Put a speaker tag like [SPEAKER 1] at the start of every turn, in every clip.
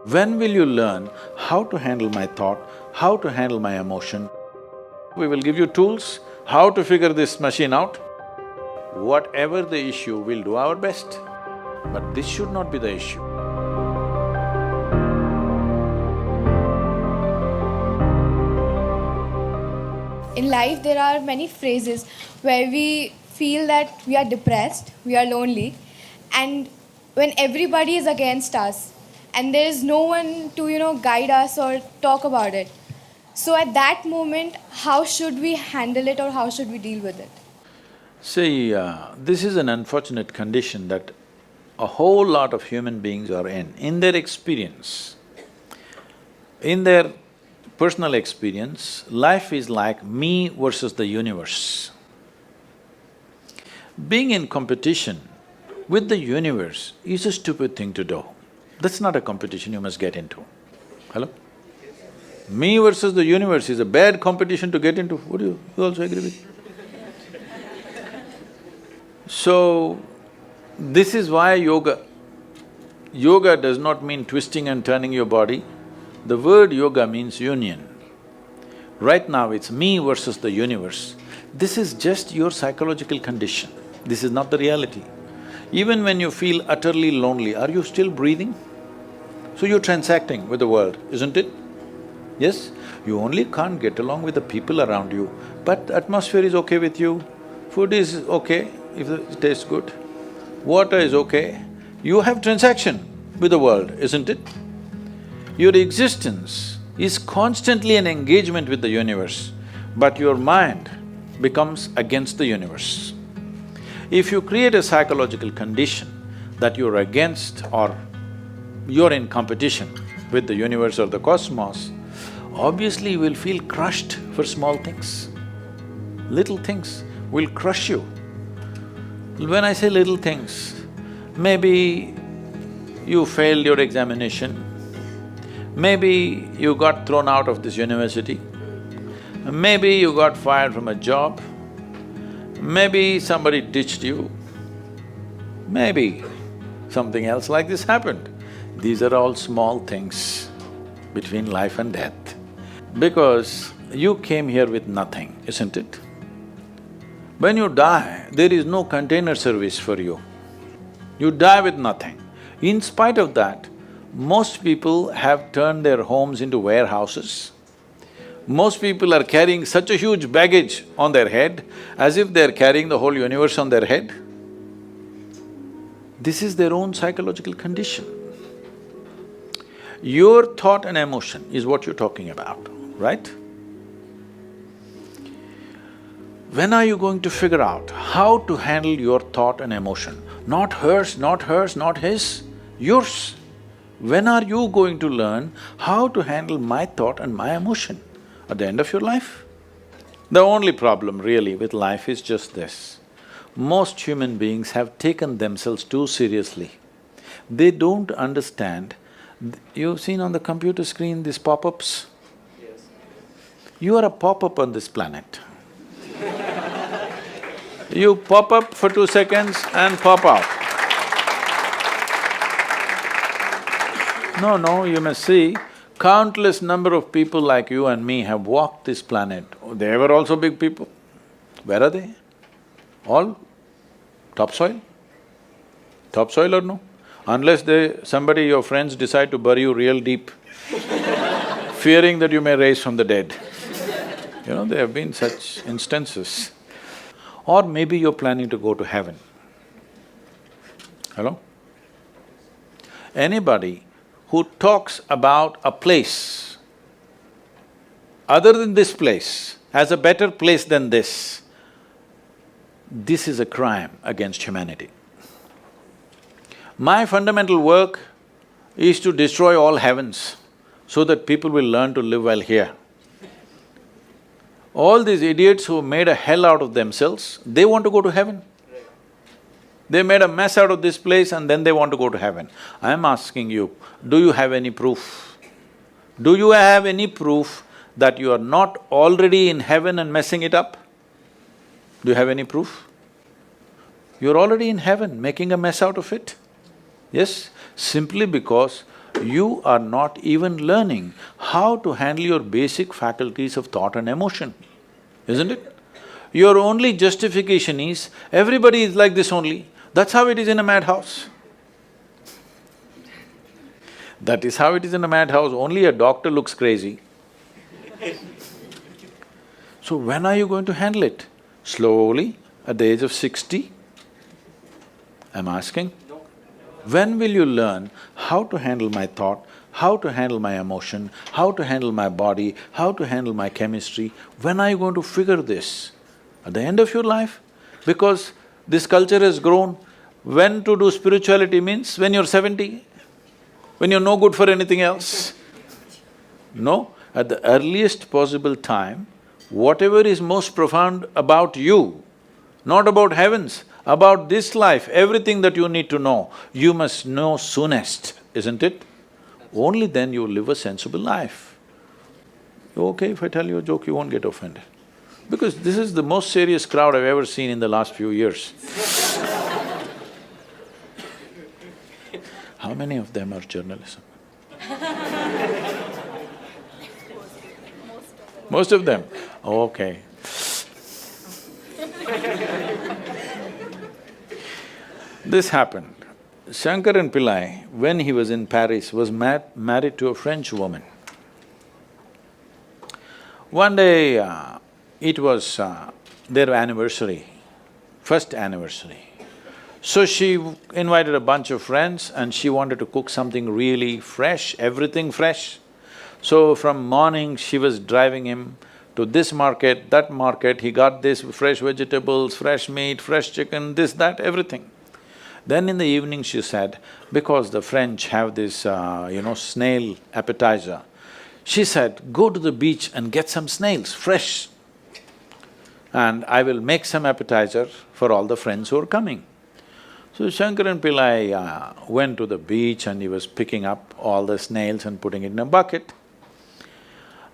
[SPEAKER 1] When will you learn how to handle my thought, how to handle my emotion? We will give you tools, how to figure this machine out. Whatever the issue, we'll do our best. But this should not be the issue.
[SPEAKER 2] In life, there are many phrases where we feel that we are depressed, we are lonely, and when everybody is against us, and there is no one to guide us or talk about it. So at that moment, how should we handle it or how should we deal with it?
[SPEAKER 1] See, this is an unfortunate condition that a whole lot of human beings are in their experience. In their personal experience, life is like me versus the universe. Being in competition with the universe is a stupid thing to do. That's not a competition you must get into. Hello? Me versus the universe is a bad competition to get into. Would you also agree with me? So, this is why yoga does not mean twisting and turning your body. The word yoga means union. Right now it's me versus the universe. This is just your psychological condition. This is not the reality. Even when you feel utterly lonely, are you still breathing? So you're transacting with the world, isn't it? Yes? You only can't get along with the people around you, but the atmosphere is okay with you, food is okay if it tastes good, water is okay. You have transaction with the world, isn't it? Your existence is constantly an engagement with the universe, but your mind becomes against the universe. If you create a psychological condition that you're against or you're in competition with the universe or the cosmos, obviously you will feel crushed for small things. Little things will crush you. When I say little things, maybe you failed your examination, maybe you got thrown out of this university, maybe you got fired from a job, maybe somebody ditched you, maybe something else like this happened. These are all small things between life and death. Because you came here with nothing, isn't it? When you die, there is no container service for you. You die with nothing. In spite of that, most people have turned their homes into warehouses. Most people are carrying such a huge baggage on their head, as if they're carrying the whole universe on their head. This is their own psychological condition. Your thought and emotion is what you're talking about, right? When are you going to figure out how to handle your thought and emotion? Not hers, not hers, not his, yours. When are you going to learn how to handle my thought and my emotion? At the end of your life? The only problem really with life is just this. Most human beings have taken themselves too seriously. They don't understand. You've seen on the computer screen these pop-ups? Yes. You are a pop-up on this planet. You pop up for 2 seconds and pop out. No, you must see, countless number of people like you and me have walked this planet. They were also big people. Where are they? All topsoil? Topsoil or no? Unless somebody, your friends decide to bury you real deep, fearing that you may rise from the dead. You know, there have been such instances. Or maybe you're planning to go to heaven. Hello? Anybody who talks about a place other than this place as a better place than this is a crime against humanity. My fundamental work is to destroy all heavens so that people will learn to live well here. All these idiots who made a hell out of themselves, they want to go to heaven. They made a mess out of this place and then they want to go to heaven. I'm asking you, do you have any proof? Do you have any proof that you are not already in heaven and messing it up? Do you have any proof? You're already in heaven, making a mess out of it. Yes, simply because you are not even learning how to handle your basic faculties of thought and emotion, isn't it? Your only justification is, everybody is like this only, that's how it is in a madhouse. That is how it is in a madhouse, only a doctor looks crazy. So when are you going to handle it? Slowly, at the age of 60? I'm asking. When will you learn how to handle my thought, how to handle my emotion, how to handle my body, how to handle my chemistry? When are you going to figure this? At the end of your life? Because this culture has grown, when to do spirituality means when you're 70, when you're no good for anything else. No, at the earliest possible time, whatever is most profound about you, not about heavens, about this life, everything that you need to know, you must know soonest, isn't it? Only then you will live a sensible life. Okay, if I tell you a joke, you won't get offended. Because this is the most serious crowd I've ever seen in the last few years. How many of them are journalism? Most of them? Okay. This happened. Shankaran Pillai, when he was in Paris, was married to a French woman. One day, it was their anniversary, first anniversary. So she invited a bunch of friends and she wanted to cook something really fresh, everything fresh. So from morning, she was driving him to this market, that market, he got this fresh vegetables, fresh meat, fresh chicken, this, that, everything. Then in the evening she said, because the French have this, snail appetizer, she said, go to the beach and get some snails, fresh, and I will make some appetizer for all the friends who are coming. So Shankaran Pillai went to the beach and he was picking up all the snails and putting it in a bucket.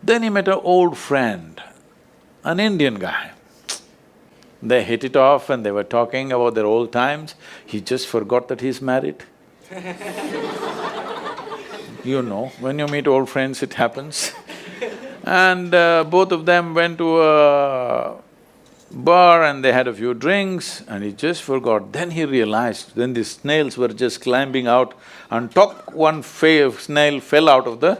[SPEAKER 1] Then he met an old friend, an Indian guy. They hit it off and they were talking about their old times. He just forgot that he's married. You know, when you meet old friends, it happens. And both of them went to a bar and they had a few drinks and he just forgot. Then he realized, then the snails were just climbing out and one snail fell out of the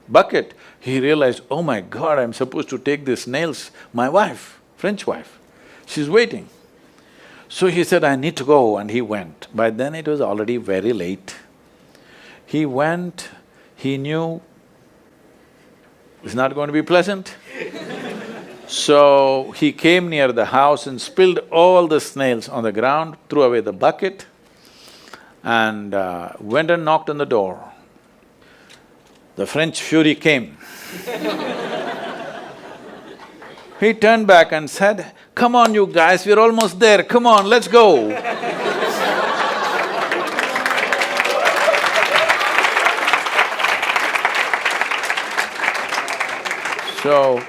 [SPEAKER 1] bucket. He realized, oh my God, I'm supposed to take these snails, my wife, French wife, she's waiting. So he said, I need to go, and he went. By then it was already very late. He went, he knew it's not going to be pleasant. So he came near the house and spilled all the snails on the ground, threw away the bucket and went and knocked on the door. The French fury came. He turned back and said, come on you guys, we're almost there, come on, let's go. So,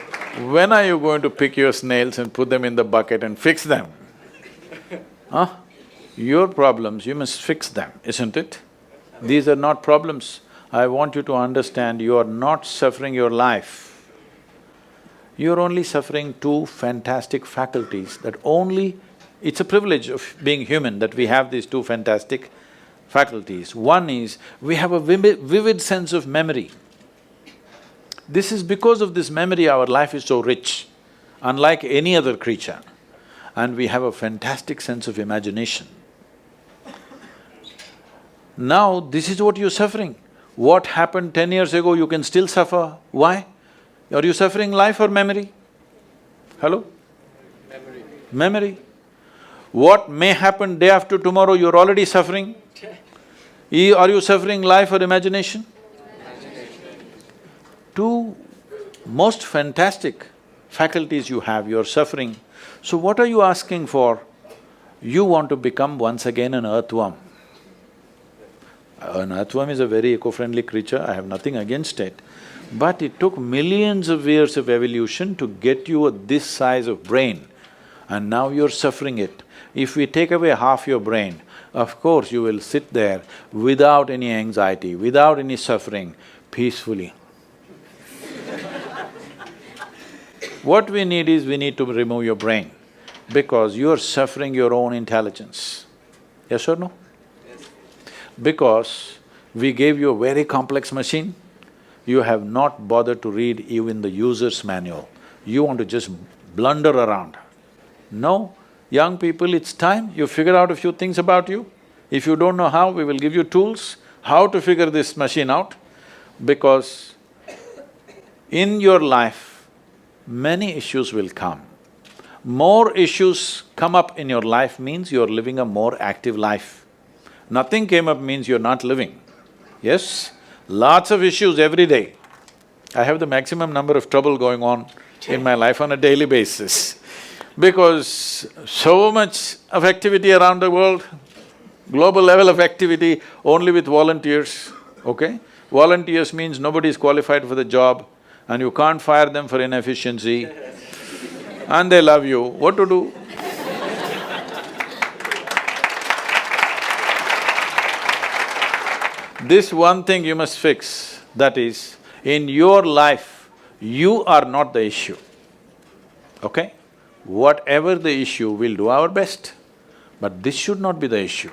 [SPEAKER 1] when are you going to pick your snails and put them in the bucket and fix them? Huh? Your problems, you must fix them, isn't it? These are not problems. I want you to understand, you are not suffering your life. You're only suffering two fantastic faculties that only… It's a privilege of being human that we have these two fantastic faculties. One is, we have a vivid sense of memory. This is because of this memory our life is so rich, unlike any other creature. And we have a fantastic sense of imagination. Now, this is what you're suffering. What happened 10 years ago, you can still suffer. Why? Are you suffering life or memory? Hello?
[SPEAKER 3] Memory.
[SPEAKER 1] Memory. What may happen day after tomorrow, you're already suffering. Are you suffering life or imagination? Two most fantastic faculties you have, you're suffering. So what are you asking for? You want to become once again an earthworm. An earthworm is a very eco-friendly creature, I have nothing against it. But it took millions of years of evolution to get you this size of brain, and now you're suffering it. If we take away half your brain, of course you will sit there without any anxiety, without any suffering, peacefully. What we need is, we need to remove your brain, because you are suffering your own intelligence. Yes or no? Yes. Because we gave you a very complex machine, you have not bothered to read even the user's manual. You want to just blunder around. No, young people, it's time you figure out a few things about you. If you don't know how, we will give you tools, how to figure this machine out. Because in your life, many issues will come. More issues come up in your life means you're living a more active life. Nothing came up means you're not living. Yes? Lots of issues every day. I have the maximum number of trouble going on in my life on a daily basis. Because so much of activity around the world, global level of activity only with volunteers, okay? Volunteers means nobody is qualified for the job and you can't fire them for inefficiency and they love you, what to do? This one thing you must fix, that is, in your life, you are not the issue, okay? Whatever the issue, we'll do our best, but this should not be the issue.